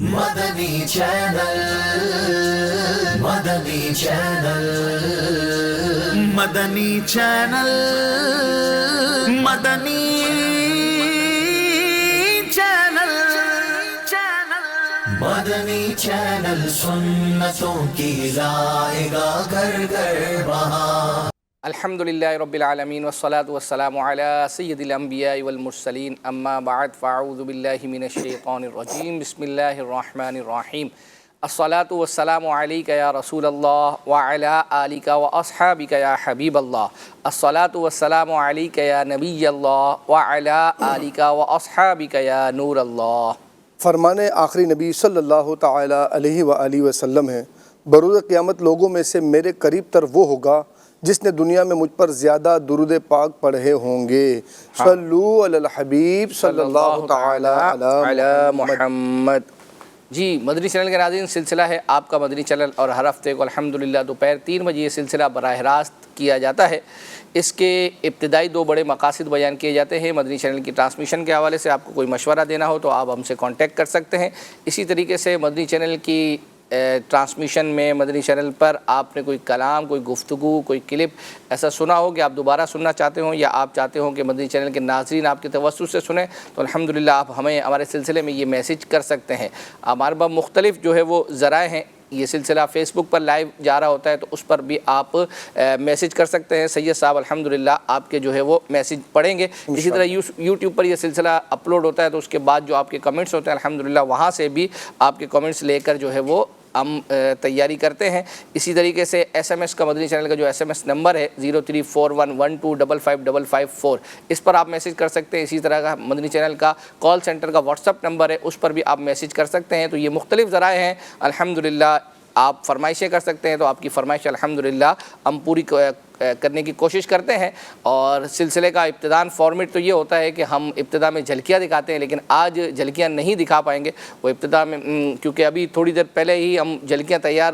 مدنی channel, مدنی channel, مدنی channel, مدنی channel, مدنی channel سنتوں کی رائے گاہ گھر گھر بہار۔ الحمدللہ رب العالمین والصلاة والسلام علی سید الانبیاء والمرسلین اما بعد فاعوذ باللہ من الشیطان الرجیم بسم اللہ الرحمن الرحیم الصلاة والسلام علیک یا رسول اللہ وعلی آلک واصحابک یا حبیب اللہ الصلاة والسلام علیک یا نبی اللہ وعلی آلک واصحابک یا نور اللہ۔ فرمان آخری نبی صلی اللہ تعالی علیہ وآلہ وسلم ہے، بروز قیامت لوگوں میں سے میرے قریب تر وہ ہوگا جس نے دنیا میں مجھ پر زیادہ درود پاک پڑھے ہوں گے۔ صلو علی الحبیب صلی اللہ تعالی علی محمد۔ جی مدنی چینل کے ناظرین، سلسلہ ہے آپ کا مدنی چینل، اور ہر ہفتے کو الحمدللہ دوپہر 3 بجے یہ سلسلہ براہ راست کیا جاتا ہے۔ اس کے ابتدائی 2 بڑے مقاصد بیان کیے جاتے ہیں۔ مدنی چینل کی ٹرانسمیشن کے حوالے سے آپ کو کوئی مشورہ دینا ہو تو آپ ہم سے کانٹیکٹ کر سکتے ہیں۔ اسی طریقے سے مدنی چینل کی ٹرانسمیشن میں مدنی چینل پر آپ نے کوئی کلام، کوئی گفتگو، کوئی کلپ ایسا سنا ہو کہ آپ دوبارہ سننا چاہتے ہوں، یا آپ چاہتے ہوں کہ مدنی چینل کے ناظرین آپ کے توسط سے سنیں، تو الحمدللہ آپ ہمیں ہمارے سلسلے میں یہ میسیج کر سکتے ہیں۔ ہمارے پاس مختلف جو ہے وہ ذرائع ہیں۔ یہ سلسلہ فیس بک پر لائیو جا رہا ہوتا ہے تو اس پر بھی آپ میسیج کر سکتے ہیں۔ سید صاحب الحمدللہ آپ کے جو ہے وہ میسیج پڑھیں گے۔ اسی طرح یوٹیوب پر یہ سلسلہ اپلوڈ ہوتا ہے تو اس کے بعد جو آپ کے کمنٹس ہوتے ہیں الحمدللہ وہاں سے بھی آپ کے کمنٹس لے کر جو ہے وہ ہم تیاری کرتے ہیں۔ اسی طریقے سے ایس ایم ایس کا مدنی چینل کا جو ایس ایم ایس نمبر ہے 034112555554، اس پر آپ میسیج کر سکتے ہیں۔ اسی طرح کا مدنی چینل کا کال سینٹر کا واٹس ایپ نمبر ہے، اس پر بھی آپ میسیج کر سکتے ہیں۔ تو یہ مختلف ذرائع ہیں الحمدللہ۔ آپ فرمائشیں کر سکتے ہیں تو آپ کی فرمائش الحمدللہ ہم پوری کرنے کی کوشش کرتے ہیں۔ اور سلسلے کا ابتدان فارمیٹ تو یہ ہوتا ہے کہ ہم ابتدا میں جھلکیاں دکھاتے ہیں، لیکن آج جھلکیاں نہیں دکھا پائیں گے۔ وہ ابتدا میں کیونکہ ابھی تھوڑی دیر پہلے ہی ہم جھلکیاں تیار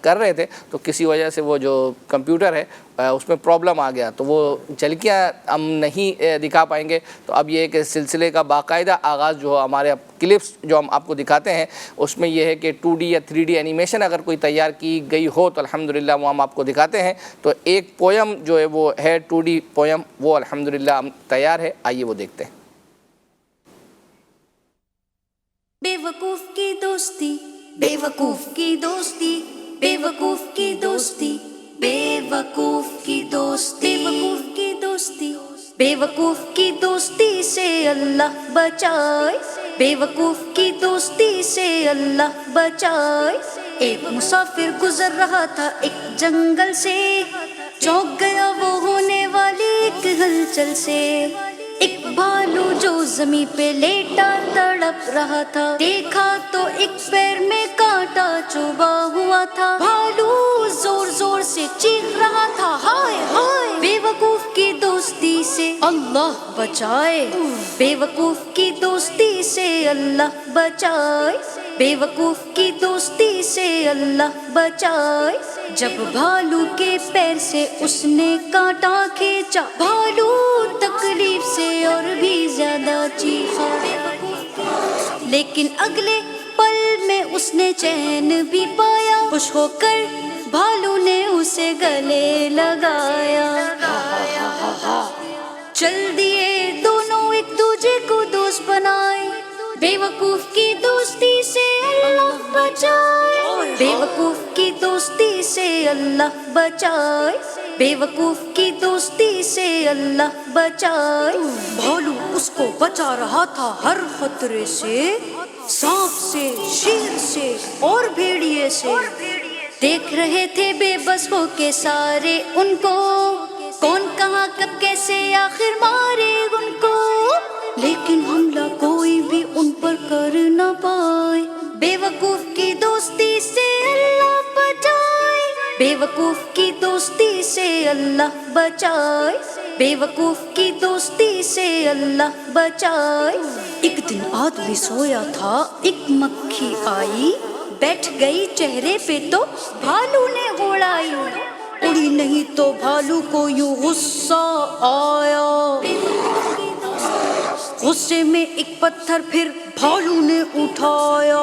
کر رہے تھے تو کسی وجہ سے وہ جو کمپیوٹر ہے اس میں پرابلم آ گیا تو وہ جھلکیاں ہم نہیں دکھا پائیں گے۔ تو اب یہ ہے کہ سلسلے کا باقاعدہ آغاز جو ہمارے کلپس جو ہم آپ کو دکھاتے ہیں اس میں یہ ہے کہ 2D یا 3D اینیمیشن اگر کوئی تیار کی گئی ہو تو الحمدللہ وہ ہم آپ کو دکھاتے ہیں۔ تو ایک پویم جو ہے وہ ہے 2D پویم، وہ الحمدللہ ہم تیار ہے، آئیے وہ دیکھتے ہیں۔ بے وقوف کی دوستی، بے وقوف کی دوستی، بے وقوف کی دوستی، بے وقوف کی دوستی، بے وقوف کی دوستی، بے وقوف کی دوستی سے اللہ بچائے، بے وقوف کی دوستی سے اللہ بچائے۔ ایک مسافر گزر رہا تھا ایک جنگل سے، چونک گیا وہ ہونے والی ایک ہلچل سے۔ ایک بھالو جو زمین پہ لیٹا تڑپ رہا تھا، دیکھا تو ایک پیر میں کانٹا چبھا ہوا تھا۔ بھالو زور زور سے چیخ رہا تھا، ہائے ہائے، بے وقوف کی دوستی سے اللہ بچائے، بے وقوف کی دوستی سے اللہ بچائے، بے وقوف کی دوستی سے اللہ بچائے۔ جب بھالو کے پیر سے اس نے کانٹا کھینچا، بھالو تکلیف سے اور بھی زیادہ چیخا، لیکن اگلے پل میں اس نے چین بھی پایا۔ خوش ہو کر بھالو نے اسے گلے لگایا، چل دیے دونوں ایک دوجے کو دوست بنائے۔ بے وقوف کی دوستی سے اللہ بچائے، بے وقوف کی دوستی سے اللہ بچائے، بے وقوف کی دوستی سے اللہ بچائے۔ بھالو اس کو بچا رہا تھا ہر خطرے سے، سانپ سے، شیر سے اور بھیڑیے سے۔ دیکھ رہے تھے بے بس ہو کے سارے ان کو، کون کہاں کب کیسے آخر مارے ان کو، لیکن حملہ کوئی بھی ان پر کر نہ پائے۔ بے وقوف کی دوستی سے اللہ بچائے، بے وقوف کی دوستی سے اللہ بچائے، بے وقوف کی دوستی سے اللہ بچائے۔ ایک دن آدمی سویا تھا، ایک مکھی آئی، بیٹھ گئی چہرے پہ تو بھالو نے اڑائی، اڑی نہیں تو بھالو کو یوں غصہ آیا، غصے میں ایک پتھر پھر بھالو نے اٹھایا،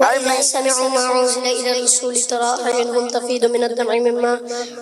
وإذا سمعوا ما أنزل إلى الرسول ترى أعينهم تفيض من الدمع مما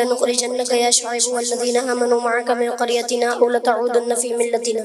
لنخرجنك يا شعيب والذين آمنوا معك من قريتنا أو لتعودن في ملتنا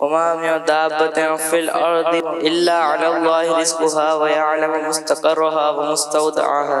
وما من دابة في الأرض إلا على الله رزقها ويعلم مستقرها ومستودعها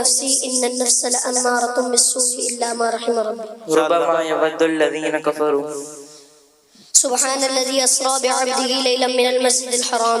نفسي إن النفس لأمارة بالسوء إلا ما رحم ربي ربما يود الذين كفروا سبحان الذي أسرى بعبده ليلا من المسجد الحرام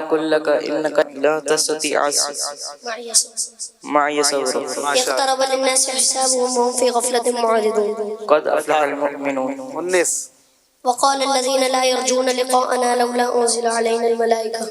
أقل لك إنك لا تستطيع معي صبرا اقترب للناس حسابهم وهم في غفلة معرضون قد أفلح المؤمنون 19 وقال الذين لا يرجون لقاءنا لولا أنزل علينا الملائكة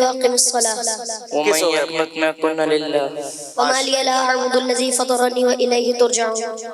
وأقم الصلاة ومن يقنط منكن لله وما لي لا أعبد الذي فطرني وإليه ترجعون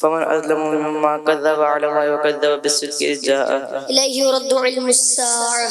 فمن أظلم ممن كذب على الله وكذب بالصدق إذ جاءه إليه يرد علم الساعة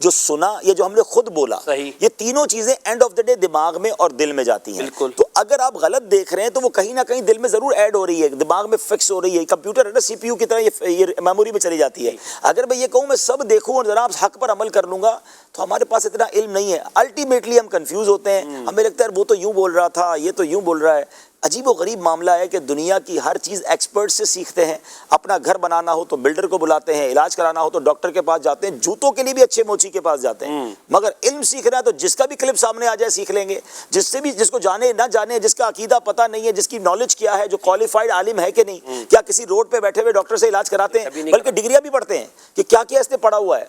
جو سنا یا جو ہم نے خود بولا، یہ تینوں چیزیں اینڈ آف دا ڈے دماغ میں اور دل میں جاتی ہیں. تو اگر آپ غلط دیکھ رہے ہیں تو وہ کہیں نہ کہیں دل میں ضرور ایڈ ہو رہی ہے، دماغ میں فکس ہو رہی ہے. کمپیوٹر ہے نا، سی پی یو کی طرح یہ میموری میں چلی جاتی ہے. اگر میں یہ کہوں میں سب دیکھوں اور جناب حق پر عمل کر لوں گا تو ہمارے پاس اتنا علم نہیں ہے. الٹیمیٹلی ہم کنفیوز ہوتے ہیں، ہمیں لگتا ہے وہ تو یوں بول رہا تھا، یہ تو یوں بول رہا ہے. عجیب و غریب معاملہ ہے کہ دنیا کی ہر چیز ایکسپرٹ سے سیکھتے ہیں. اپنا گھر بنانا ہو تو بلڈر کو بلاتے ہیں، علاج کرانا ہو تو ڈاکٹر کے پاس جاتے ہیں، جوتوں کے لیے بھی اچھے موچی کے پاس جاتے ہیں. مگر علم سیکھنا ہے تو جس کا بھی کلپ سامنے آ جائے سیکھ لیں گے. جس سے بھی، جس کو جانے نہ جانے، جس کا عقیدہ پتہ نہیں ہے، جس کی نالج کیا ہے، جو کوالیفائڈ عالم ہے کہ نہیں، کیا کسی روڈ پہ بیٹھے ہوئے ڈاکٹر سے علاج کراتے ہیں، بلکہ ڈگریاں بھی پڑھتے ہیں کہ کیا کیا اس نے پڑھا ہوا ہے.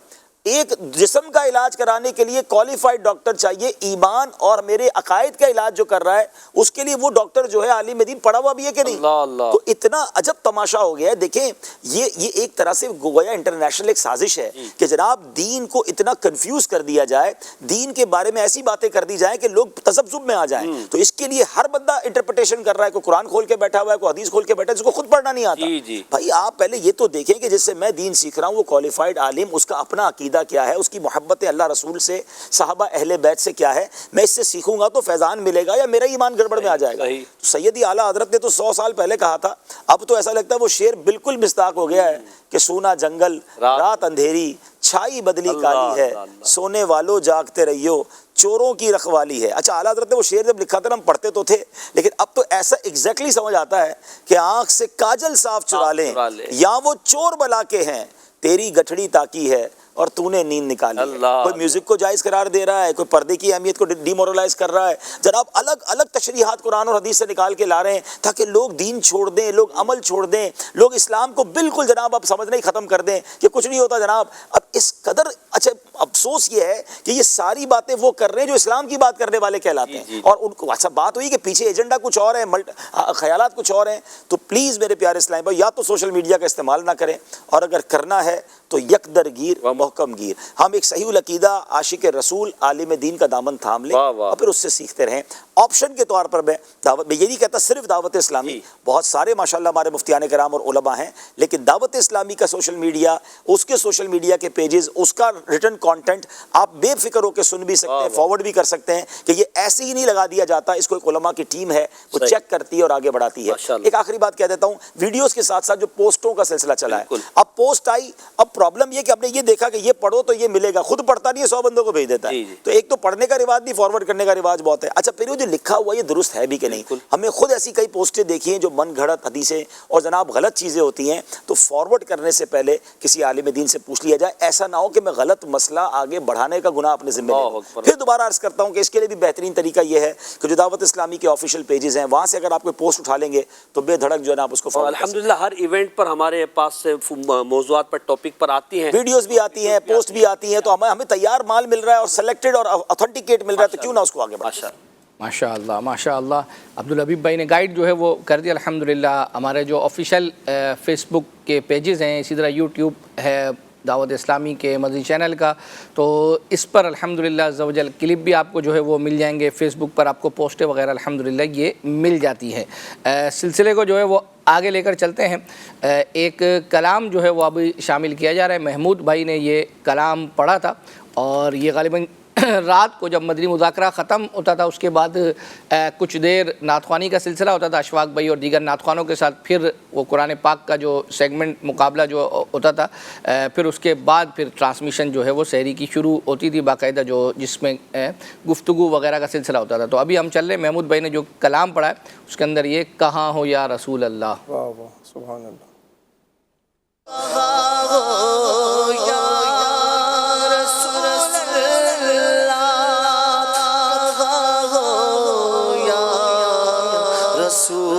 ایک جسم کا علاج کرانے کے لیے کوالیفائڈ ڈاکٹر چاہیے. ایمان اور میرے عقائد کا علاج جو کر رہا ہے اس کے لیے وہ ڈاکٹر جو ہے عالم دین پڑھا ہوا بھی ہے کہ نہیں. تو اتنا عجب تماشا ہو گیا ہے. دیکھیں یہ ایک طرح سے گویا انٹرنیشنل ایک سازش ہے کہ جناب دین کو اتنا کنفیوز کر دیا جائے، دین کے بارے میں ایسی باتیں کر دی جائیں کہ لوگ تذبذب میں آ جائیں. تو اس کے لیے ہر بندہ انٹرپریٹیشن کر رہا ہے. کوئی قرآن کھول کے بیٹھا ہوا ہے، کوئی حدیث کھول کے بیٹھا ہے جس کو خود پڑھنا نہیں آتا. بھائی آپ پہلے یہ تو دیکھیں کہ جس سے میں دین سیکھ رہا ہوں وہ کوالیفائڈ عالم، اس کا اپنا عقیدہ کیا ہے، اس کی محبت اللہ رسول سے، صحابہ اہل بیت سے کیا ہے. میں اس سے سیکھوں گا تو فیضان ملے گا یا میرا ایمان گڑبڑ میں آ جائے گا. تو سیدی اعلیٰ حضرت نے تو 100 سال پہلے کہا تھا. اب تو ایسا لگتا ہے وہ شعر بالکل مصداق ہو گیا ہے کہ سونا جنگل رات اندھیری، چھائی بدلی کالی ہے، سونے والوں جاگتے رہیو، چوروں کی رکھوالی ہے. اچھا اعلیٰ حضرت نے وہ شعر جب لکھا تھا ہم پڑھتے تو تھے، لیکن اب تو ایسا ایگزیکٹلی سمجھ آتا ہے کہ آنکھ سے کاجل صاف چرا لیں یا وہ چور بلا کے ہیں، تیری گٹھڑی تاکی ہے اور تو نے نیند نکالی. کوئی میوزک کو جائز قرار دے رہا ہے، کوئی پردے کی اہمیت کو ڈیمورلائز کر رہا ہے. جناب الگ الگ تشریحات قرآن اور حدیث سے نکال کے لا رہے ہیں تاکہ لوگ دین چھوڑ دیں، لوگ عمل چھوڑ دیں، لوگ اسلام کو بالکل جناب اب سمجھنا ہی ختم کر دیں کہ کچھ نہیں ہوتا. جناب اب اس قدر اچھا افسوس یہ ہے کہ یہ ساری باتیں وہ کر رہے ہیں جو اسلام کی بات کرنے والے کہلاتے ہیں، اور ان کو اچھا بات ہوئی کہ پیچھے ایجنڈا کچھ اور ہے، خیالات کچھ اور ہیں. تو پلیز میرے پیارے اسلام بھائی، یا تو سوشل میڈیا کا استعمال نہ کریں، اور اگر کرنا ہے تو یک در گیر و محکم گیر. ہم ایک صحیح العقیدہ عاشق رسول عالم دین کا دامن تھام لیں اور پھر اس سے سیکھتے رہیں. آپشن کے طور پر میں یہ نہیں کہتا صرف دعوت اسلامی، بہت سارے ماشاءاللہ ہمارے مفتیان کرام اور علماء ہیں، لیکن دعوت اسلامی کا سوشل میڈیا، اس کے سوشل میڈیا کے پیجز، اس کا ریٹن کانٹینٹ آپ بے فکر ہو کے سن بھی سکتے ہیں، فارورڈ بھی کر سکتے ہیں کہ یہ ایسے ہی نہیں لگا دیا جاتا. اس کو ایک علماء کی ٹیم ہے، وہ چیک کرتی ہے اور آگے بڑھاتی ہے. ایک آخری بات کہہ دیتا ہوں، ویڈیوز کے ساتھ ساتھ جو پوسٹوں کا سلسلہ چلا ہے، اب پوسٹ آئی، اب پرابلم یہ کہ آپ نے یہ دیکھا کہ یہ پڑھو تو یہ ملے گا، خود پڑھتا نہیں ہے، 100 بندوں کو بھیج دیتا ہے. تو ایک تو پڑھنے کا رواج نہیں، فارورڈ کرنے کا رواج بہت ہے. اچھا پھر وہ جو لکھا ہوا یہ درست ہے بھی کہ نہیں. ہم نے خود ایسی کئی پوسٹیں دیکھی ہیں جو من گھڑت حدیثیں اور جناب غلط چیزیں ہوتی ہیں. تو فارورڈ کرنے سے پہلے کسی عالم دین سے پوچھ لیا جائے، ایسا نہ ہو کہ میں غلط مسئلہ آگے بڑھانے کا گناہ اپنے ذمہ لوں. پھر دوبارہ عرض کرتا ہوں کہ اس کے لیے بھی بہترین طریقہ یہ ہے کہ جو دعوت اسلامی کے آفیشیل پیجز ہیں وہاں سے اگر آپ کوئی پوسٹ اٹھا لیں گے تو بے دھڑک جو ہے نا آپ اس کو فالو. الحمدللہ ہر ایونٹ پر ہمارے پاس سے موضوعات پر ٹاپک پر آتی ہیں، ویڈیوز بھی آتی ہیں، پوسٹ بھی آتی ہیں. تو ہمیں تیار مال مل رہا ہے اور سلیکٹڈ اور اتھینٹیکیٹ مل رہا ہے، تو کیوں نہ اس کو آگے بڑھائیں. ماشاء اللہ ماشاء اللہ. عبدالحبیب بھائی نے گائیڈ جو ہے وہ کر دیا الحمدللہ. ہمارے جو آفیشیل فیس بک کے پیجز ہیں، اسی طرح یوٹیوب ہے دعوت اسلامی کے مدنی چینل کا، تو اس پر الحمدللہ عز و جل کلپ بھی آپ کو جو ہے وہ مل جائیں گے. فیس بک پر آپ کو پوسٹیں وغیرہ الحمدللہ یہ مل جاتی ہیں. سلسلے کو جو ہے وہ آگے لے کر چلتے ہیں. ایک کلام جو ہے وہ ابھی شامل کیا جا رہا ہے. محمود بھائی نے یہ کلام پڑھا تھا اور یہ غالباً رات کو جب مدنی مذاکرہ ختم ہوتا تھا اس کے بعد کچھ دیر نعت خوانی کا سلسلہ ہوتا تھا اشفاق بھائی اور دیگر نعت خوانوں کے ساتھ، پھر وہ قرآن پاک کا جو سیگمنٹ مقابلہ جو ہوتا تھا، پھر اس کے بعد پھر ٹرانسمیشن جو ہے وہ سحری کی شروع ہوتی تھی باقاعدہ، جو جس میں گفتگو وغیرہ کا سلسلہ ہوتا تھا. تو ابھی ہم چل رہے ہیں، محمود بھائی نے جو کلام پڑھا ہے اس کے اندر یہ کہاں ہو یا رسول اللہ. واہ واہ سبحان اللہ. رسول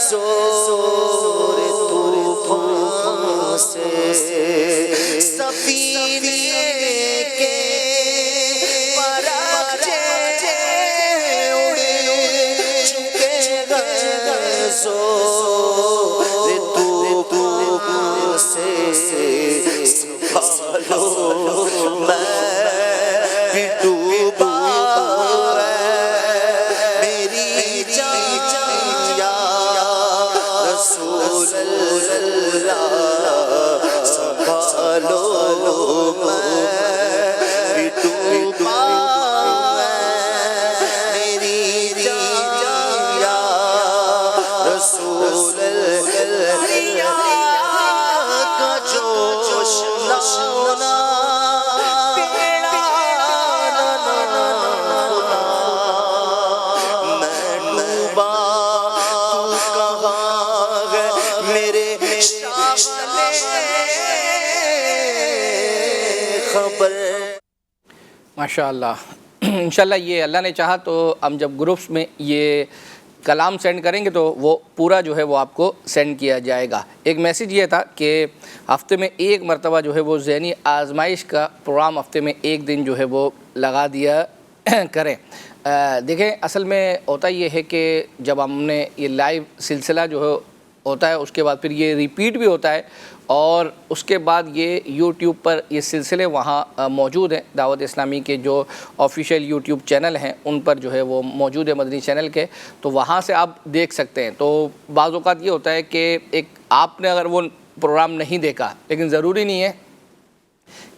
زور طوفان سے سفینے کے پراچے اڑ چکے گئے زور طوفان سے سنبھالو میں ڈوبا میری جان یا رسول اللہ سنبھالو میں ڈوبا میری جان یا رسول اللہ کا جوش لانا ماشاء اللہ انشاءاللہ یہ اللہ نے چاہا تو ہم جب گروپس میں یہ کلام سینڈ کریں گے تو وہ پورا جو ہے وہ آپ کو سینڈ کیا جائے گا. ایک میسیج یہ تھا کہ ہفتے میں ایک مرتبہ جو ہے وہ ذہنی آزمائش کا پروگرام ہفتے میں ایک دن جو ہے وہ لگا دیا کریں. دیکھیں اصل میں ہوتا یہ ہے کہ جب ہم نے یہ لائیو سلسلہ جو ہے ہوتا ہے اس کے بعد پھر یہ ریپیٹ بھی ہوتا ہے اور اس کے بعد یہ یوٹیوب پر یہ سلسلے وہاں موجود ہیں. دعوت اسلامی کے جو آفیشیل یوٹیوب چینل ہیں ان پر جو ہے وہ موجود ہے مدنی چینل کے, تو وہاں سے آپ دیکھ سکتے ہیں. تو بعض اوقات یہ ہوتا ہے کہ ایک آپ نے اگر وہ پروگرام نہیں دیکھا, لیکن ضروری نہیں ہے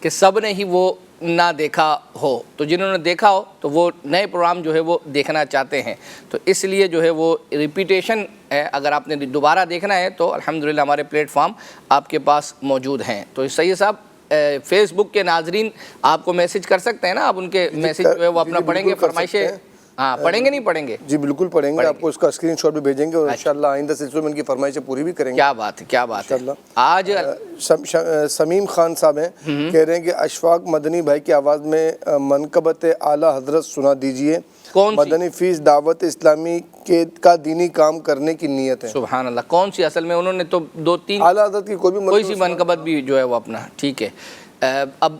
کہ سب نے ہی وہ نہ دیکھا ہو, تو جنہوں نے دیکھا ہو تو وہ نئے پروگرام جو ہے وہ دیکھنا چاہتے ہیں. تو اس لیے جو ہے وہ ریپیٹیشن ہے, اگر آپ نے دوبارہ دیکھنا ہے تو الحمدللہ ہمارے پلیٹ فارم آپ کے پاس موجود ہیں. تو سید صاحب فیس بک کے ناظرین آپ کو میسیج کر سکتے ہیں نا, آپ ان کے میسیج جو ہے وہ اپنا پڑھیں گے, فرمائشیں ہاں پڑھیں گے نہیں پڑھیں گے؟ جی بالکل پڑھیں گے, آپ کو اس کا اسکرین شاٹ بھی بھیجیں گے اور انشاءاللہ آئندہ سلسلے میں ان کی فرمائشیں پوری بھی کریں گے. کیا بات ہے, کیا بات ہے. آج سمیم خان صاحب ہیں, کہہ رہے ہیں کہ اشفاق مدنی بھائی کی آواز میں منقبت اعلیٰ حضرت سنا دیجئے. مدنی فیس دعوت اسلامی کا دینی کام کرنے کی نیت ہے. سبحان اللہ, کون سی؟ اصل میں انہوں نے تو دو تین اعلیٰ حضرت کی کوئی سی منقبت بھی جو ہے وہ اپنا ٹھیک ہے. اب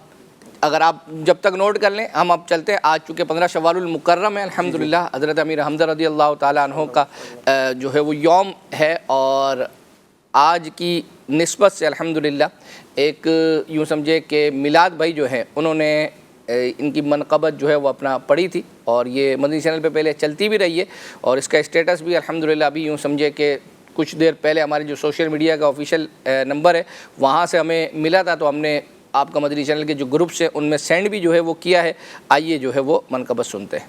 اگر آپ جب تک نوٹ کر لیں, ہم اب چلتے ہیں. آج چونکہ 15 شوال المکرم ہے الحمدللہ, حضرت امیر حمزہ رضی اللہ تعالیٰ عنہ کا جو ہے وہ یوم ہے, اور آج کی نسبت سے الحمدللہ ایک یوں سمجھے کہ میلاد بھائی جو ہے انہوں نے ان کی منقبت جو ہے وہ اپنا پڑھی تھی, اور یہ مدنی چینل پہ پہلے چلتی بھی رہی ہے, اور اس کا اسٹیٹس بھی الحمدللہ ابھی یوں سمجھے کہ کچھ دیر پہلے ہمارے جو سوشل میڈیا کا آفیشیل نمبر ہے وہاں سے ہمیں ملا تھا, تو ہم نے آپ کا مدنی چینل کے جو گروپس ہیں ان میں سینڈ بھی جو ہے وہ کیا ہے. آئیے جو ہے وہ منقبت سنتے ہیں.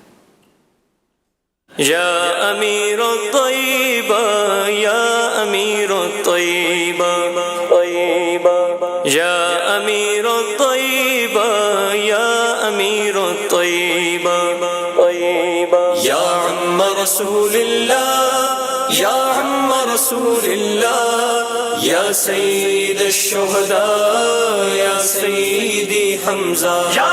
یا امیر الطیبہ یا امیر الطیبہ یا امیر الطیبہ یا امیر الطیبہ یا عم رسول اللہ یا عم رسول اللہ یا سید الشہداء یا سیدی حمزہ یا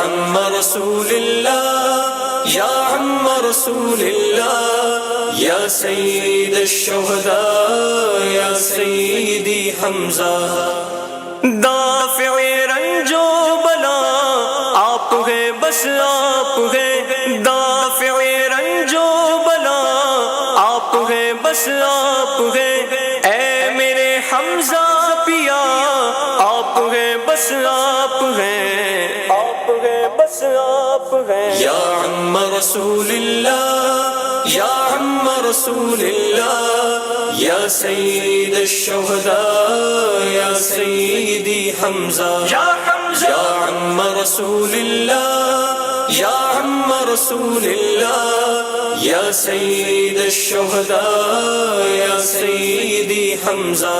عم رسول اللہ یا عم رسول اللہ یا سید الشہداء یا سیدی حمزہ. دافع رنج و بلا آپ ہیں, بس آپ ہیں. دافع رنج و بلا آپ ہیں, بس آپ ہیں. اے میرے حمزہ پیا آپ ہیں, بس آپ ہیں. آپ ہیں, بس آپ ہیں. یا عم رسول اللہ یا عم رسول اللہ یا سید الشہداء یا سیدی حمزہ یا عم رسول اللہ یا عم رسول اللہ یا سید الشہداء یا سیدی حمزہ.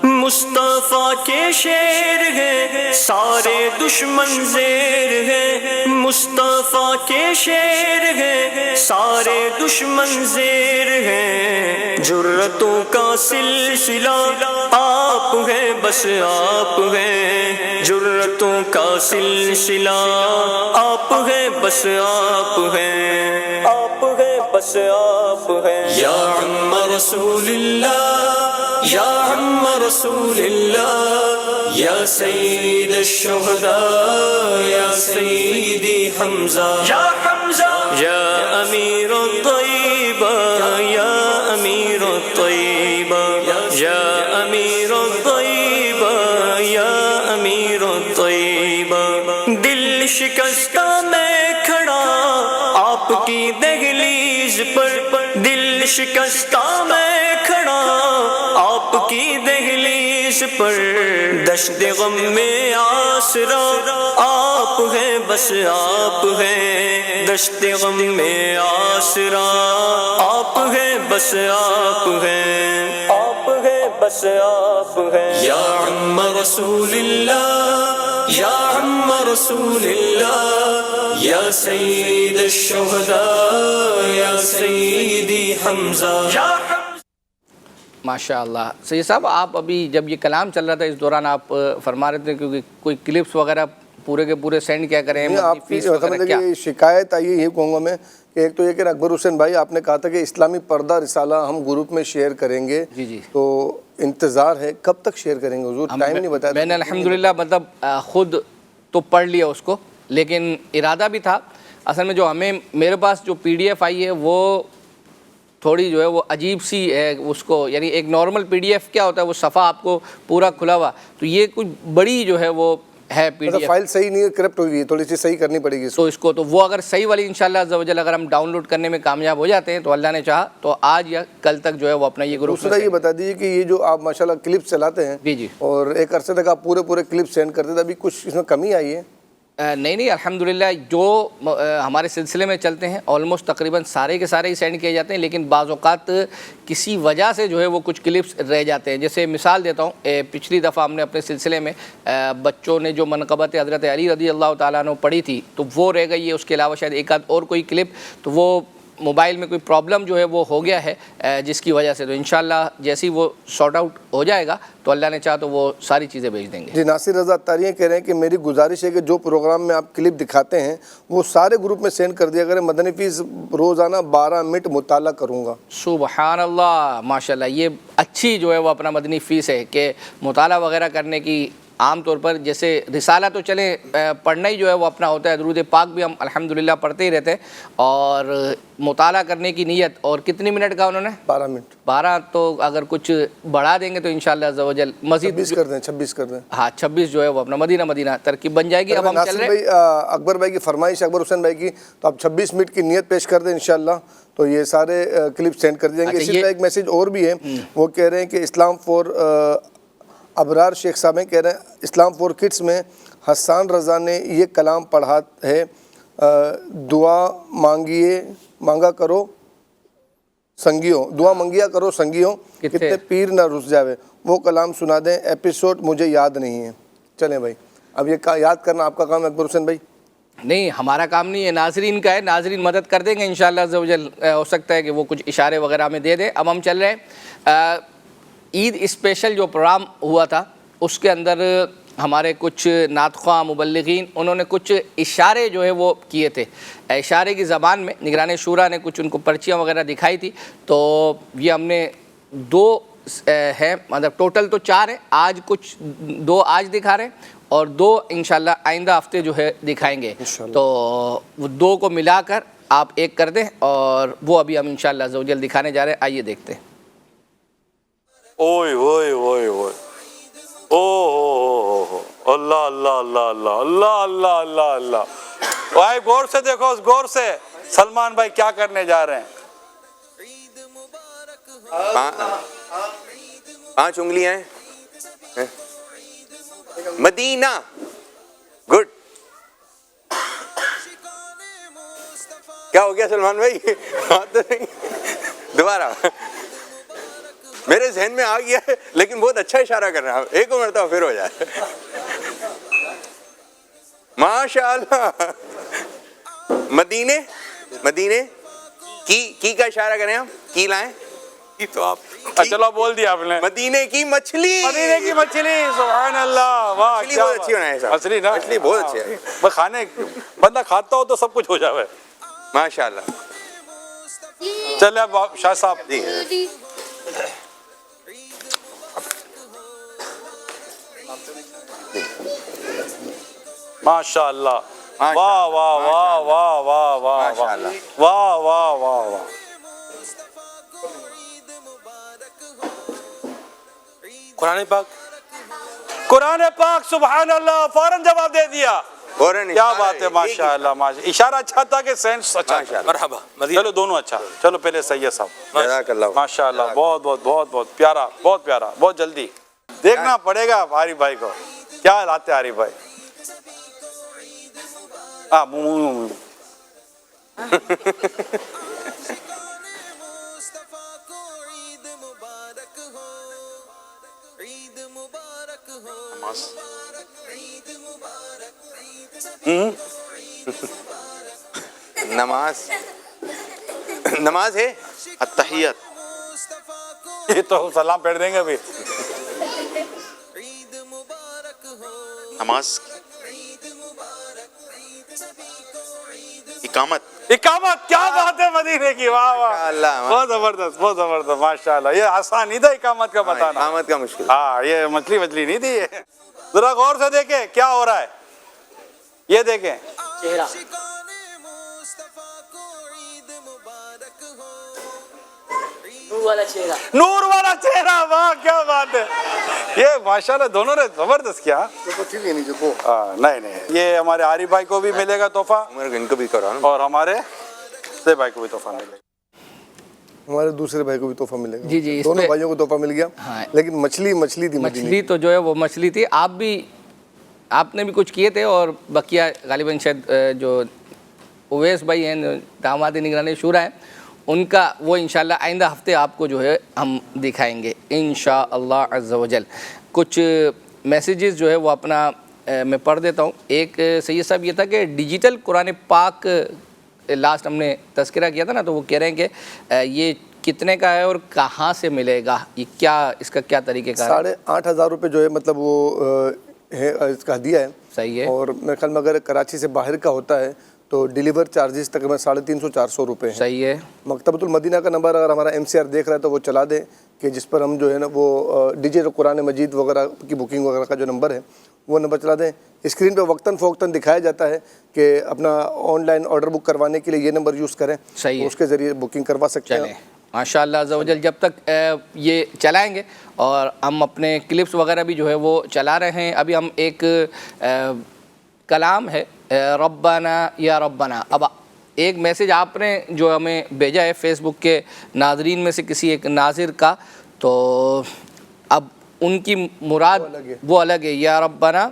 مصطفیٰ کے شیر ہیں سارے دشمن زیر ہیں, مصطفیٰ کے شیر ہیں سارے دشمن زیر ہیں. جرتوں کا سلسلہ آپ ہیں, بس آپ ہیں. جرتوں کا سلسلہ آپ ہیں, بس آپ ہیں. آپ ہیں, بس بس آپ ہیں. یا عم رسول اللہ یا عم رسول اللہ یا سید الشہداء یا سیدی حمزہ یا حمزہ یا امیر الطیبہ یا امیر الطیبہ یا امیر الطیبہ یا امیر الطیبہ. دل شکستہ میں کھڑا آپ کی دہلیز پر، دل شکستہ میں کھڑا آپ کی دہلیز پر. دشت غم میں آسرا آپ ہیں بس آپ ہیں. دشت غم میں آسرا آپ ہیں بس آپ ہیں. آپ ہیں بس آپ ہیں. یا عم رسول اللہ یا عم رسول اللہ یا سید الشہداء یا سیدی حمزہ. ماشاء اللہ. سید صاحب آپ ابھی جب یہ کلام چل رہا تھا اس دوران آپ فرما رہے تھے کیونکہ کوئی کلپس وغیرہ پورے کے پورے سینڈ کیا کریں آپ کی شکایت آئی ہے یہ کہوں گا میں کہ ایک تو یہ کہ اکبر حسین بھائی آپ نے کہا تھا کہ اسلامی پردہ رسالہ ہم گروپ میں شیئر کریں گے. جی تو انتظار ہے کب تک شیئر کریں گے حضور؟ ٹائم نہیں بتایا. میں نے الحمدللہ مطلب خود تو پڑھ لیا اس کو لیکن ارادہ بھی تھا اصل میں جو ہمیں میرے پاس جو پی ڈی ایف آئی ہے وہ تھوڑی جو ہے وہ عجیب سی ہے اس کو یعنی ایک نارمل پی ڈی ایف کیا ہوتا ہے وہ صفحہ آپ کو پورا کھلا ہوا تو یہ کچھ بڑی جو ہے وہ ہے پی ڈی ایف فائل صحیح نہیں ہے کرپٹ ہوئی ہے تھوڑی سی صحیح کرنی پڑے گی تو اس کو تو وہ اگر صحیح والی انشاءاللہ عز و جل اگر ہم ڈاؤن لوڈ کرنے میں کامیاب ہو جاتے ہیں تو اللہ نے چاہا تو آج یا کل تک جو ہے وہ اپنا یہ گروپ. دوسرا یہ بتا دیجیے کہ یہ جو آپ ماشاءاللہ کلپس چلاتے ہیں جی اور ایک عرصے تک آپ پورے کلپ سینڈ کرتے تھے ابھی کچھ اس میں کمی آئی ہے؟ نہیں الحمدللہ جو ہمارے سلسلے میں چلتے ہیں آلموسٹ تقریباً سارے کے سارے ہی سینڈ کیے جاتے ہیں لیکن بعض اوقات کسی وجہ سے جو ہے وہ کچھ کلپس رہ جاتے ہیں. جیسے مثال دیتا ہوں پچھلی دفعہ ہم نے اپنے سلسلے میں بچوں نے جو منقبت حضرت علی رضی اللہ تعالیٰ عنہ پڑھی تھی تو وہ رہ گئی ہے. اس کے علاوہ شاید ایک آدھ اور کوئی کلپ تو وہ موبائل میں کوئی پرابلم جو ہے وہ ہو گیا ہے جس کی وجہ سے تو انشاءاللہ جیسی وہ سارٹ آؤٹ ہو جائے گا تو اللہ نے چاہا تو وہ ساری چیزیں بھیج دیں گے. جی ناصر رضا اتاری کہہ رہے ہیں کہ میری گزارش ہے کہ جو پروگرام میں آپ کلپ دکھاتے ہیں وہ سارے گروپ میں سینڈ کر دیا کریں. مدنی فیس روزانہ 12 منٹ مطالعہ کروں گا. سبحان اللہ ماشاءاللہ یہ اچھی جو ہے وہ اپنا مدنی فیس ہے کہ مطالعہ وغیرہ کرنے کی عام طور پر جیسے رسالہ تو چلیں پڑھنا ہی جو ہے وہ اپنا ہوتا ہے درود پاک بھی ہم الحمدللہ پڑھتے ہی رہتے ہیں اور مطالعہ کرنے کی نیت. اور کتنی منٹ کا انہوں نے 12 منٹ 12 تو اگر کچھ بڑھا دیں گے تو انشاءاللہ عز و جل مزید 26 کر دیں ہاں 26 جو ہے وہ اپنا مدینہ ترکیب بن جائے گی. اب ہم چل رہے ہیں اکبر بھائی کی فرمائش اکبر حسین بھائی کی تو آپ 26 منٹ کی نیت پیش کر دیں انشاءاللہ تو یہ سارے کلپ سینڈ کر دیں گے. اسی طرح ایک میسیج اور بھی ہے وہ کہہ رہے ہیں کہ اسلام فور ابرار شیخ صاحب کہہ رہے ہیں اسلام فور کڈس میں حسان رضا نے یہ کلام پڑھا ہے دعا مانگا کرو سنگیوں دعا منگیا کرو سنگیوں کتنے پیر نہ رس جاوے. وہ کلام سنا دیں ایپیسوڈ مجھے یاد نہیں ہے. چلیں بھائی اب یہ یاد کرنا آپ کا کام ہے اکبر حسین بھائی. نہیں ہمارا کام نہیں ہے ناظرین کا ہے. ناظرین مدد کر دیں گے انشاءاللہ عز و جل ہو سکتا ہے کہ وہ کچھ اشارے وغیرہ ہمیں دے دیں. اب ہم چل رہے ہیں عید اسپیشل جو پروگرام ہوا تھا اس کے اندر ہمارے کچھ نعت خواہ مبلغین انہوں نے کچھ اشارے جو ہے وہ کیے تھے. اشارے کی زبان میں نگران شورا نے کچھ ان کو پرچیاں وغیرہ دکھائی تھی تو یہ ہم نے 2 ہیں مطلب ٹوٹل تو 4 ہیں. آج کچھ 2 آج دکھا رہے ہیں اور 2 انشاءاللہ آئندہ ہفتے جو ہے دکھائیں گے تو وہ 2 کو ملا کر آپ ایک کر دیں اور وہ ابھی ہم انشاءاللہ عز و جل دکھانے جا رہے ہیں. آئیے دیکھتے ہیں. اوئے اوئے اوئے اوئے او اللہ اللہ اللہ اللہ اللہ اللہ اللہ اللہ. بھائی غور سے دیکھو غور سے سلمان بھائی کیا کرنے جا رہے ہیں. 5 انگلیاں ہیں مدینہ گڈ. کیا ہو گیا سلمان بھائی دوبارہ میرے ذہن میں آ گیا ہے لیکن بہت اچھا اشارہ کر رہا ہوں. ایک مرتبہ پھر ہو جائے ماشاءاللہ. مدینے کی کا اشارہ کریں ہم کی لائیں تو آپ چلو بول دیا آپ نے مدینے کی مچھلی سبحان اللہ. واہ مچھلی بہت اچھی ہونا ہے صاحب. مچھلی نا مچھلی بہت اچھی ہے. بس کھانے بندہ کھاتا ہو تو سب کچھ ہو جاوے ماشاءاللہ. چلے اب شاہ صاحب ماشاء اللہ واہ واہ واہ واہ واہ واہ واہ واہ واہ واہ قرآن پاک سبحان اللہ فوراً جواب دے دیا کیا بات ہے ماشاء اللہ ماشاء اشارہ اچھا تھا کہ سینس اچھا مرحبا چلو دونوں اچھا چلو پہلے سید صاحب ماشاء اللہ بہت بہت بہت بہت پیارا بہت جلدی دیکھنا پڑے گا عارف بھائی کو کیا لاتے عارف بھائی نماز ہے التحیت یہ تو سلام پڑھ دیں گے ابھی نماز اقامت کیا بات ہے مدینے کی واہ واہ بہت زبردست ماشاء اللہ یہ آسان نہیں تھا اقامت کا بتانا اقامت کا مشکل ہاں یہ مچھلی نہیں تھی یہ ذرا غور سے دیکھیں کیا ہو رہا ہے یہ دیکھیں چہرہ نور والا چہرہ واہ کیا بات ہے یہ ماشاءاللہ دونوں نے زبردست کیا نہیں یہ ہمارے عارف بھائی کو بھی ملے گا تحفہ ان کو بھی کرو اور ہمارے سے بھائی کو بھی تحفہ ملے گا ہمارے دوسرے بھائی کو بھی تحفہ ملے گا جی دونوں بھائیوں کو تحفہ مل گیا لیکن مچھلی تو جو ہے وہ مچھلی تھی آپ نے بھی کچھ کیے تھے اور بقیہ غالباً شاید جو اویس بھائی ہیں داماد نگران شورا ہیں ان کا وہ انشاءاللہ آئندہ ہفتے آپ کو جو ہے ہم دکھائیں گے انشاءاللہ عز و جل کچھ میسیجز جو ہے وہ اپنا میں پڑھ دیتا ہوں ایک سید صاحب یہ تھا کہ ڈیجیٹل قرآن پاک لاسٹ ہم نے تذکرہ کیا تھا نا تو وہ کہہ رہے ہیں کہ یہ کتنے کا ہے اور کہاں سے ملے گا یہ کیا اس کا کیا طریقہ کار ہے 8,500 روپے جو ہے مطلب وہ ہے اس کا ہدیہ ہے صحیح ہے اور میرے خیال میں اگر کراچی سے باہر کا ہوتا ہے تو ڈیلیور چارجز تقریباً 350-400 روپے ہیں صحیح ہے مکتبۃ المدینہ کا نمبر اگر ہمارا MCR دیکھ رہا ہے تو وہ چلا دیں کہ جس پر ہم جو ہے نا وہ ڈیجیٹل قرآن مجید وغیرہ کی بکنگ وغیرہ کا جو نمبر ہے وہ نمبر چلا دیں اسکرین پہ وقتاً فوقتاً دکھایا جاتا ہے کہ اپنا آن لائن آرڈر بک کروانے کے لیے یہ نمبر یوز کریں صحیح ہے اس کے ذریعے بکنگ کروا سکتے ہیں ماشاءاللہ عز و جل جب تک یہ چلائیں گے اور ہم اپنے کلپس وغیرہ بھی جو ہے وہ چلا رہے ہیں ابھی ہم ایک کلام ہے ربنا یا ربنا اب ایک میسیج آپ نے جو ہمیں بھیجا ہے فیس بک کے ناظرین میں سے کسی ایک ناظر کا تو اب ان کی مراد وہ الگ ہے یا ربنا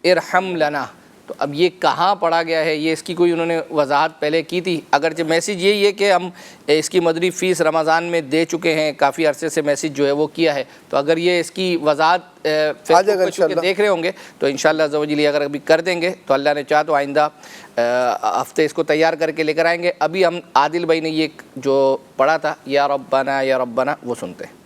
ارحم لنا تو اب یہ کہاں پڑھا گیا ہے یہ اس کی کوئی انہوں نے وضاحت پہلے کی تھی اگرچہ میسیج یہی ہے کہ ہم اس کی مدری فیس رمضان میں دے چکے ہیں کافی عرصے سے میسیج جو ہے وہ کیا ہے تو اگر یہ اس کی وضاحت دیکھ رہے ہوں گے تو انشاءاللہ عز و جل اگر ابھی کر دیں گے تو اللہ نے چاہا تو آئندہ ہفتے اس کو تیار کر کے لے کر آئیں گے ابھی ہم عادل بھائی نے یہ جو پڑھا تھا یا ربنا وہ سنتے ہیں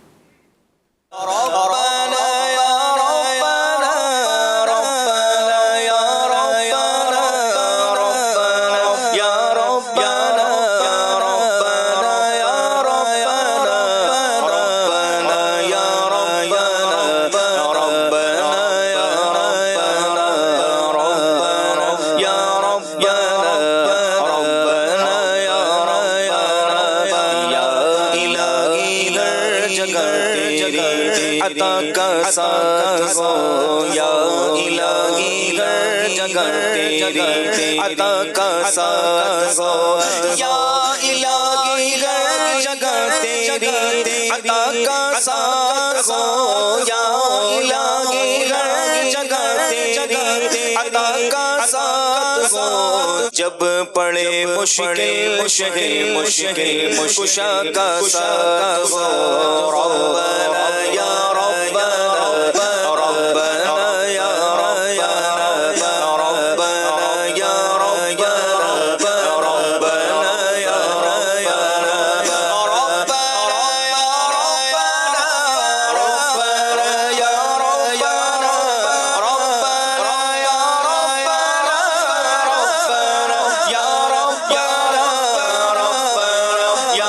جب پڑے مشکل کشا کا ساتھ ربنا یا ربنا ربنا یا ربنا ربنا یا ربنا ربنا یا یا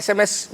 SMS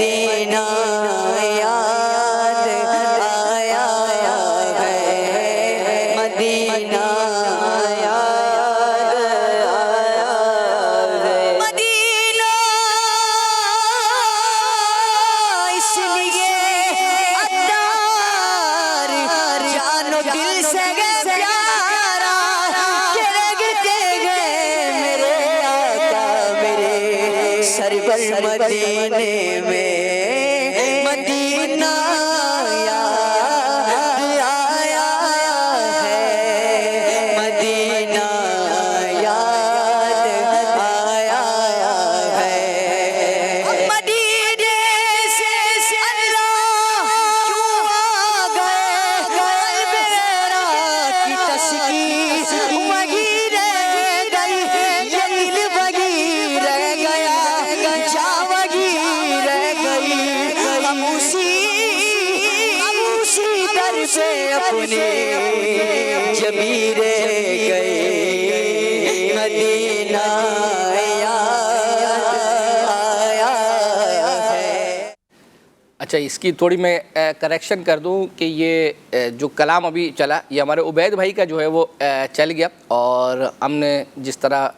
مدینہ یاد آیا ہے مدینہ یاد آیا ہے مدینہ اس لیے عطار جان و دل سے پیارا کہ لگتے گئے میرے آقا میرے سرور مدینے میں مدینہ یاد آیا ہے مدینہ یاد آیا ہے مدینے سے اللہ کیوں آ گئے قلب میرا کی تسکین وہی رہ گئی یہ دل وہی رہ گیا جا وہی رہ گئی ہم اسی در پہ اپنے جبی رہ گئے مدینہ یاد آیا ہے. اچھا اس کی تھوڑی میں کریکشن کر دوں کہ یہ جو کلام ابھی چلا یہ ہمارے عبید بھائی کا جو ہے وہ چل گیا، اور ہم نے جس طرح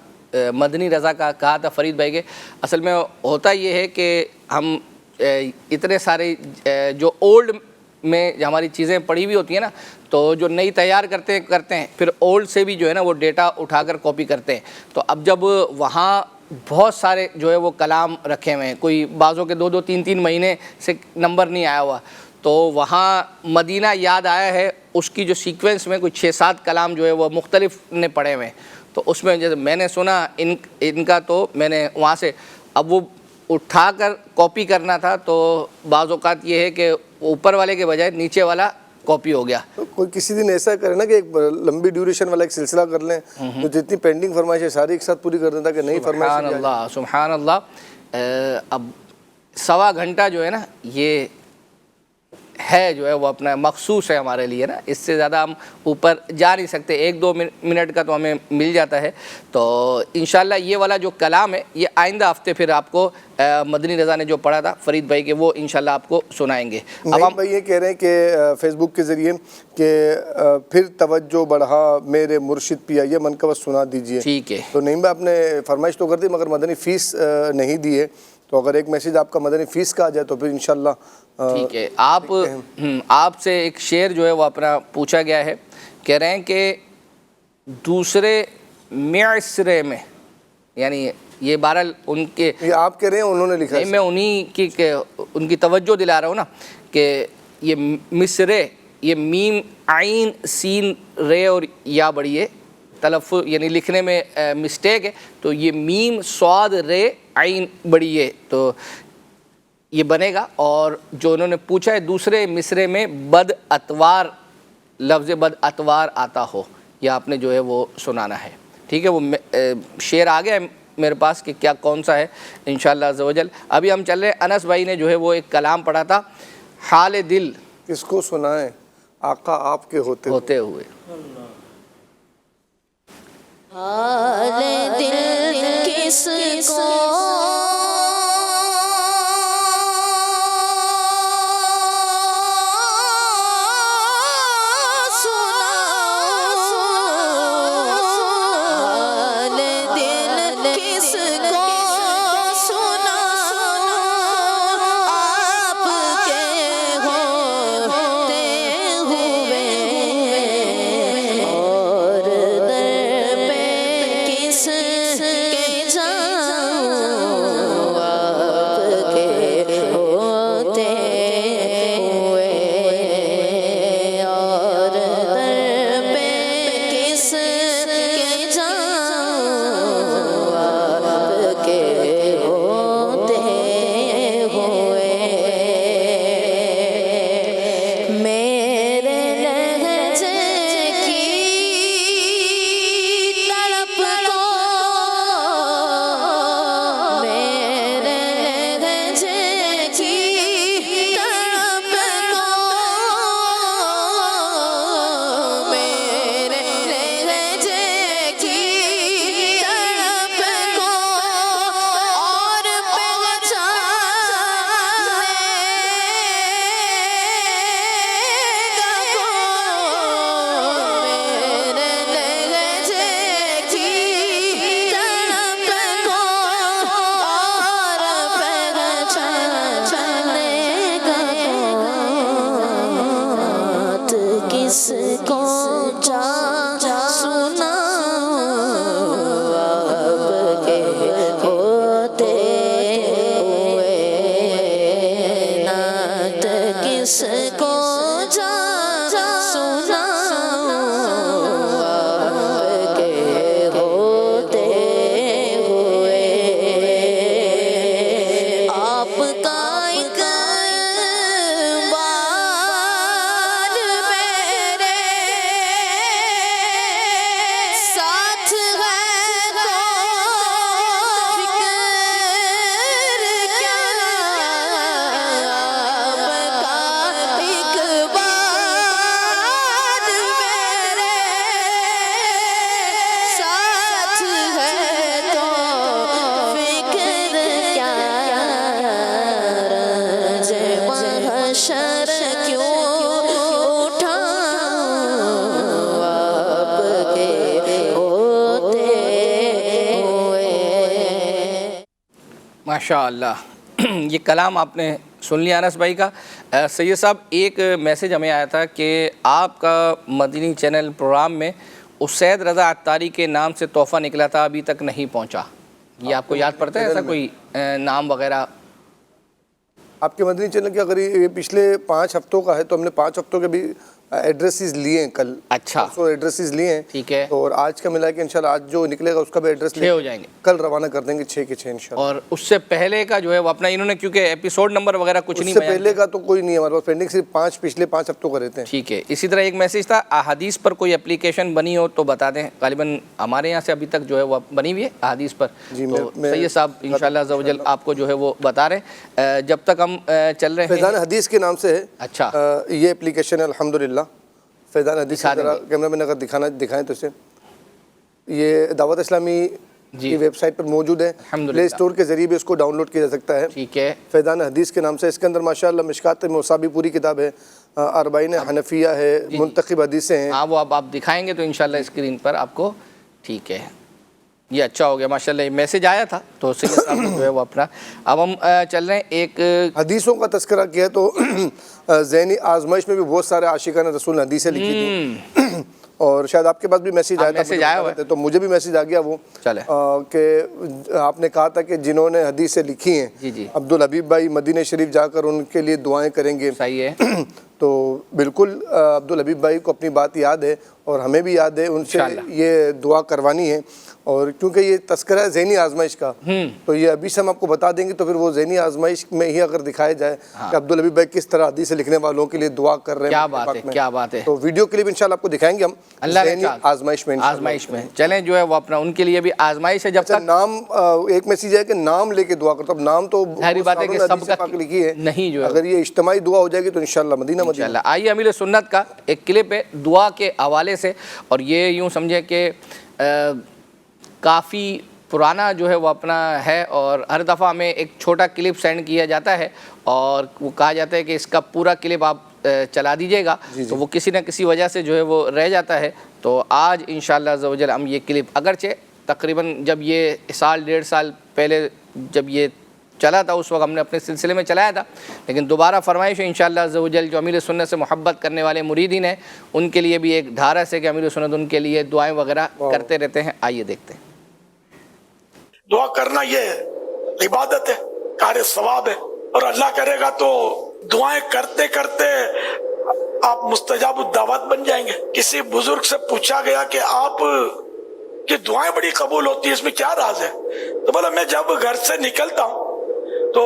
مدنی رضا کا کہا تھا فرید بھائی کے، اصل میں ہوتا یہ ہے کہ ہم اتنے سارے جو اولڈ میں ہماری چیزیں پڑھی ہوئی ہوتی ہیں نا، تو جو نئی تیار کرتے ہیں پھر اولڈ سے بھی جو ہے نا وہ ڈیٹا اٹھا کر کاپی کرتے ہیں. تو اب جب وہاں بہت سارے جو ہے وہ کلام رکھے ہوئے ہیں، کوئی بعضوں کے 2-2 3-3 مہینے سے نمبر نہیں آیا ہوا، تو وہاں مدینہ یاد آیا ہے اس کی جو سیکوینس میں کوئی 6-7 کلام جو ہے وہ مختلف نے پڑھے ہوئے ہیں. تو اس میں جیسے میں نے سنا ان کا، تو میں نے وہاں سے اب وہ اٹھا کر کاپی کرنا تھا، تو بعض اوقات یہ ہے کہ اوپر والے کے بجائے نیچے والا کاپی ہو گیا. تو کوئی کسی دن ایسا کرے نا کہ ایک لمبی ڈیوریشن والا ایک سلسلہ کر لیں، جو جتنی پینڈنگ فرمائش ہے ساری ایک ساتھ پوری کر دیں تاکہ نئی فرمائش. سبحان اللہ. اب 1.25 گھنٹہ جو ہے نا یہ ہے جو ہے وہ اپنا مخصوص ہے ہمارے لیے نا، اس سے زیادہ ہم اوپر جا نہیں سکتے. 1-2 منٹ کا تو ہمیں مل جاتا ہے. تو انشاءاللہ یہ والا جو کلام ہے یہ آئندہ ہفتے پھر آپ کو مدنی رضا نے جو پڑھا تھا فرید بھائی کے، وہ انشاءاللہ آپ کو سنائیں گے. اب ہم بھائی یہ کہہ رہے ہیں کہ فیس بک کے ذریعے کہ پھر توجہ بڑھا میرے مرشد پیا، یہ منقبت سنا دیجئے. ٹھیک ہے. تو نعیم بھائی آپ نے فرمائش تو کر دی مگر مدنی فیس نہیں دی ہے، تو اگر ایک میسیج آپ کا مدنی فیس کا آ جائے تو پھر انشاءاللہ ٹھیک ہے. آپ سے ایک شعر جو ہے وہ اپنا پوچھا گیا ہے، کہہ رہے ہیں کہ دوسرے معاشرے میں، یعنی یہ بہرحال ان کے، یہ آپ کہہ رہے ہیں انہوں نے لکھا ہے، میں انہی کی ان کی توجہ دلا رہا ہوں نا، کہ یہ مصرے، یہ میم عین سین رے اور یا بڑی ہے تلفظ، یعنی لکھنے میں مسٹیک ہے، تو یہ میم صاد رے عین بڑی ہے، تو یہ بنے گا. اور جو انہوں نے پوچھا ہے دوسرے مصرے میں بد اتوار، لفظ بد اتوار آتا ہو، یہ آپ نے جو ہے وہ سنانا ہے. ٹھیک ہے. وہ شعر آ گیا ہے میرے پاس کہ کیا کون سا ہے انشاءاللہ عز و جل. ابھی ہم چل رہے ہیں، انس بھائی نے جو ہے وہ ایک کلام پڑھا تھا، حال دل کس کو سنائیں آقا آپ کے ہوتے ہوئے. حال دل کس کو کس کو جا سناؤں آپ کے ہوتے ہوئے آپ کا ایک بار میرے ساتھ ہے تو فکر کیا آپ کا ایک بار میرے ساتھ ہے تو فکر کیا رنج محشر کیوں اٹھاؤں آپ کے ہوتے ہوئے. ماشاء اللہ یہ کلام آپ نے سن لیا انس بھائی کا. سید صاحب ایک میسیج ہمیں آیا تھا کہ آپ کا مدنی چینل پروگرام میں اسید رضا عطاری کے نام سے تحفہ نکلا تھا، ابھی تک نہیں پہنچا. یہ آپ کو یاد پڑتا ہے ایسا کوئی نام وغیرہ؟ آپ کے مدنی چینل کیا قریب یہ پچھلے 5 ہفتوں کا ہے، تو ہم نے 5 ہفتوں کے بھی ایڈریسز لیے ہیں کل. اچھا ایڈریسز لیے ہیں. ٹھیک ہے. اور آج کا ملا ہے کہ انشاءاللہ آج جو نکلے گا اس کا بھی ایڈریس 6 ہو جائیں گے، کل روانہ کر دیں گے 6 کے 6 انشاءاللہ. اور اس سے پہلے کا جو ہے وہ اپنا انہوں نے کیونکہ ایپیسوڈ نمبر وغیرہ کچھ نہیں اس سے پہلے کا تو کوئی نہیں ہے ہمارے پاس پینڈنگ، صرف پچھلے 5 ہفتوں کا رہتے ہیں. ٹھیک ہے. اسی طرح ایک میسیج تھا احادیث پر کوئی اپلیکیشن بنی ہو تو بتا دیں. غالباً ہمارے یہاں سے ابھی تک جو ہے وہ بنی ہوئی ہے احادیث پر. تو سید صاحب انشاءاللہ عز و جل آپ کو جو ہے وہ بتا رہے ہیں. جب تک ہم چل رہے ہیں فیضان حدیث کے نام سے ہے. اچھا یہ اپلیکیشن ہے الحمدللہ. فیضان حدیث کیمرہ مین اگر دکھائیں تو اسے، یہ دعوت اسلامی کی ویب سائٹ پر موجود ہے. پلے اسٹور کے ذریعے بھی اس کو ڈاؤن لوڈ کیا جا سکتا ہے. ٹھیک ہے. فیضان حدیث کے نام سے. اس کے اندر ماشاءاللہ مشکات مصابی پوری کتاب ہے، 40 حنفیہ ہے، منتخب حدیثیں ہیں. ہاں وہ اب آپ دکھائیں گے تو انشاءاللہ اسکرین پر آپ کو. ٹھیک ہے. یہ اچھا ہو گیا ماشاءاللہ. یہ میسیج آیا تھا تو سید صاحب نے جو ہے وہ اپنا. اب ہم چل رہے ہیں ایک حدیثوں کا تذکرہ کیا تو ذہنی آزمائش میں بھی بہت سارے عاشقان رسول نے حدیثیں لکھی تھیں، اور شاید آپ کے پاس بھی میسیج آیا تھا تو مجھے بھی میسیج آ گیا وہ کہ آپ نے کہا تھا کہ جنہوں نے حدیثیں لکھی ہیں عبدالحبیب بھائی مدینہ شریف جا کر ان کے لیے دعائیں کریں گے. صحیح ہے. تو بالکل عبدالحبیب بھائی کو اپنی بات یاد ہے اور ہمیں بھی یاد ہے، ان سے یہ دعا کروانی ہے. اور کیونکہ یہ تذکرہ ہے ذہنی آزمائش کا، تو یہ ابھی سے ہم آپ کو بتا دیں گے تو پھر وہ ذہنی آزمائش میں ہی اگر دکھایا جائے کہ عبدالحبیب بھائی کس طرح حدیث لکھنے والوں کے لیے دعا کر رہے ہیں. کیا بات ہے، کیا بات ہے. تو ویڈیو کلپ انشاءاللہ آپ کو دکھائیں گے ہم ذہنی آزمائش میں. چلیں جو ہے وہ اپنا ان کے لیے بھی آزمائش ہے. جب تک نام ایک میسیج ہے کہ نام لے کے دعا کرتا. اب نام تو ظاہری بات ہے کہ سب کا لکھی ہے نہیں، جو ہے اگر یہ اجتماعی دعا ہو جائے گی تو انشاءاللہ مدینہ مدینہ. آئیے امیر سنت کا ایک کلپ ہے دعا کے حوالے سے، اور یہ یوں سمجھے کہ کافی پرانا جو ہے وہ اپنا ہے، اور ہر دفعہ ہمیں ایک چھوٹا کلپ سینڈ کیا جاتا ہے اور وہ کہا جاتا ہے کہ اس کا پورا کلپ آپ چلا دیجئے گا، تو وہ کسی نہ کسی وجہ سے جو ہے وہ رہ جاتا ہے. تو آج انشاءاللہ عز و جل ہم یہ کلپ، اگرچہ تقریباً جب یہ 1.5 سال پہلے جب یہ چلا تھا اس وقت ہم نے اپنے سلسلے میں چلایا تھا، لیکن دوبارہ فرمائش ہے انشاءاللہ عز و جل جو امیر سنت سے محبت کرنے والے مریدین ہیں ان کے لیے بھی ایک دھارس ہے کہ امیر سنت ان کے لیے دعائیں وغیرہ کرتے رہتے ہیں. آئیے دیکھتے ہیں. دعا کرنا یہ عبادت ہے، کار ثواب ہے، اور اللہ کرے گا تو دعائیں کرتے کرتے آپ مستجاب الدعوات بن جائیں گے. کسی بزرگ سے پوچھا گیا کہ آپ کی دعائیں بڑی قبول ہوتی ہیں، اس میں کیا راز ہے؟ تو بولا میں جب گھر سے نکلتا ہوں تو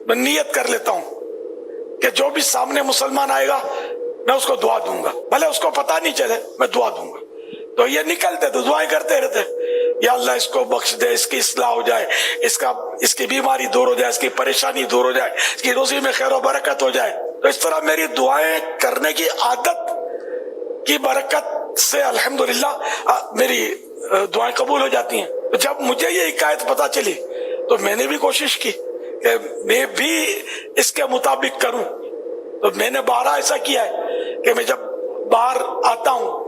میں نیت کر لیتا ہوں کہ جو بھی سامنے مسلمان آئے گا میں اس کو دعا دوں گا، بھلے اس کو پتہ نہیں چلے میں دعا دوں گا. تو یہ نکلتے تو دعائیں کرتے رہتے، یا اللہ اس کو بخش دے، اس کی اصلاح ہو جائے، اس کی بیماری دور ہو جائے، اس کی پریشانی دور ہو جائے، اس کی روزی میں خیر و برکت ہو جائے. تو اس طرح میری دعائیں کرنے کی عادت کی برکت سے الحمدللہ میری دعائیں قبول ہو جاتی ہیں. تو جب مجھے یہ حکایت پتہ چلی تو میں نے بھی کوشش کی کہ میں بھی اس کے مطابق کروں. تو میں نے 12 ایسا کیا ہے کہ میں جب باہر آتا ہوں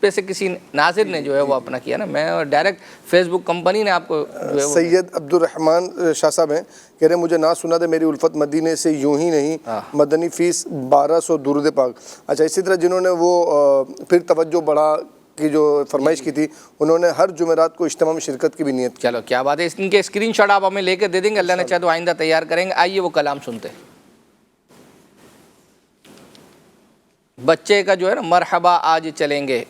پہ سے کسی ناظر نے جو ہے وہ اپنا کیا نا، میں ڈائریکٹ فیس بک کمپنی نے آپ کو جو ہے وہ سید عبد الرحمن شاہ صاحب ہیں، کہہ رہے ہیں مجھے نہ سنا دے میری الفت مدینے سے یوں ہی نہیں، مدنی فیس 1200 درود پاک۔ اچھا اسی طرح جنہوں نے وہ پھر توجہ بڑھا کی جو فرمائش کی تھی، انہوں نے ہر جمعرات کو اجتماع میں شرکت کی بھی نیت کی۔ چلو کیا بات ہے، ان کے اسکرین شاٹ آپ ہمیں لے کے دے دیں گے، اللہ نے چاہے تو آئندہ تیار کریں گے۔ آئیے وہ کلام سنتے ہیں۔ بچے کا جو ہے نا مرحبا آج چلیں گے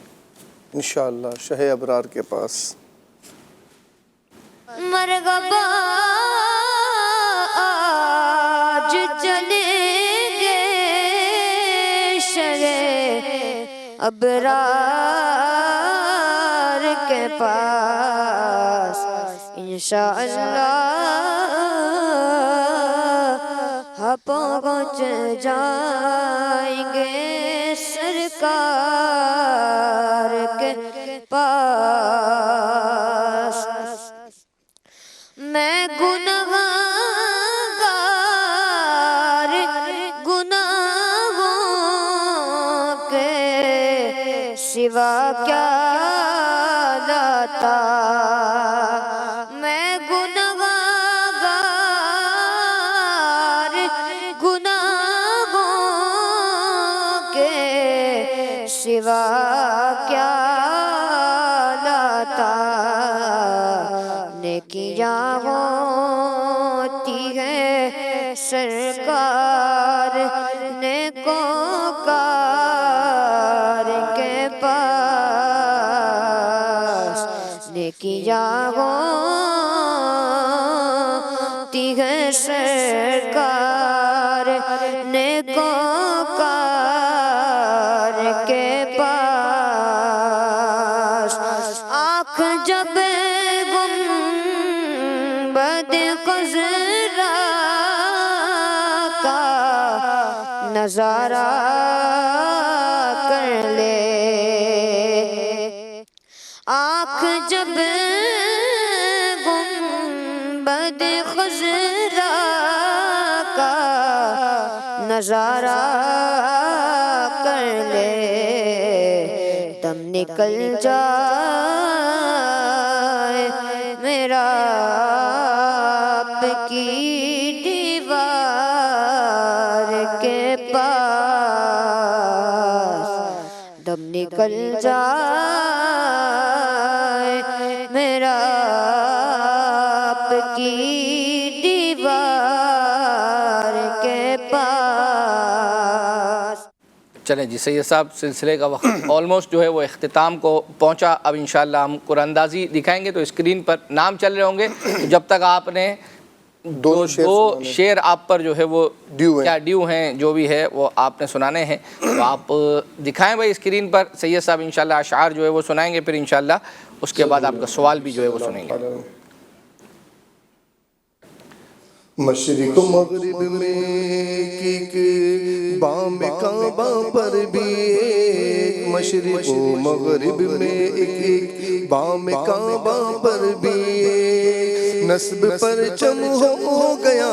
انشاءاللہ شہ ابرار کے پاس۔ مرحبا آج چلیں گے شہ ابرار کے پاس، انشاءاللہ پہنچ جائیں گے سرکار کے پاس۔ میں گنہگار گناہوں کے سوا کیا لاتا، میں گنہگار گناہوں کے سوا کیا لاتا، نیکیاں ہوتی ہے سرکار نیکوکار کے پاس، نیکیاں ہوتی ہے سرکار نیکوکار کے پاس۔ آنکھ جب گنبد خضرا کا نظارہ کر لے، آنکھ جب گنبد خضرا کا نظارہ کر لے، دم نکل جائے میرا آپ کی دیوار کے پاس، دم نکل جائے میرا آپ کی دیوار کے پاس۔ چلیں جی سید صاحب، سلسلے کا وقت آلموسٹ جو ہے وہ اختتام کو پہنچا۔ اب انشاءاللہ ہم قرآن اندازی دکھائیں گے، تو اسکرین پر نام چل رہے ہوں گے، جب تک آپ نے دو شعر آپ پر جو ہے وہ کیا ڈیو ہیں جو بھی ہے وہ آپ نے سنانے ہیں، تو آپ دکھائیں بھائی اسکرین پر۔ سید صاحب انشاءاللہ اشعار جو ہے وہ سنائیں گے، پھر انشاءاللہ اس کے بعد آپ کا سوال بھی جو ہے وہ سنیں گے۔ مشرق و مغرب میں ایک بام کعبہ پر بھی ایک، مشرق و مغرب میں ایک بام کعبہ پر بھی ایک، نصب پرچم ہو گیا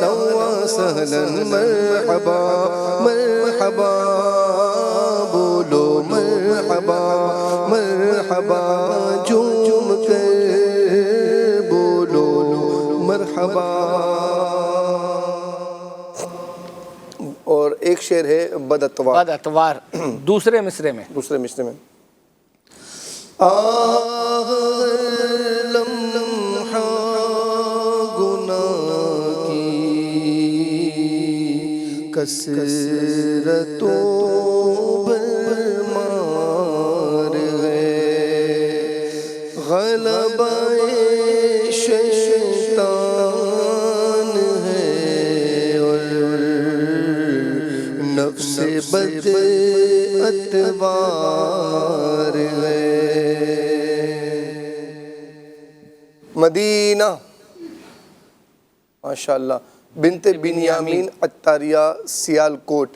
لوا سہلن مرحبا مرحبا، بولو مرحبا مرحبا، جھوم کر بولو مرحبا۔ اور ایک شعر ہے بد اتوار، بد اتوار دوسرے مصرے میں، آہ لمحہ گناہ کی کثرت و برمار ہے، غلبہ شیطان ہے اور نفس بد اتوار ہے۔ مدینہ ماشاءاللہ، بنت بنیامین عطاریہ سیالکوٹ،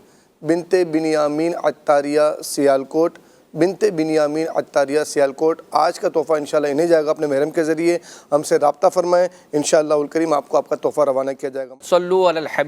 بنت بنیامین عطاریہ سیالکوٹ، بنت بنیامین عطاریہ سیالکوٹ۔ آج کا تحفہ انشاءاللہ انہیں جائے گا، اپنے محرم کے ذریعے ہم سے رابطہ فرمائیں، انشاءاللہ الکریم آپ کو آپ کا تحفہ روانہ کیا جائے گا۔ صلو علی الحبیب۔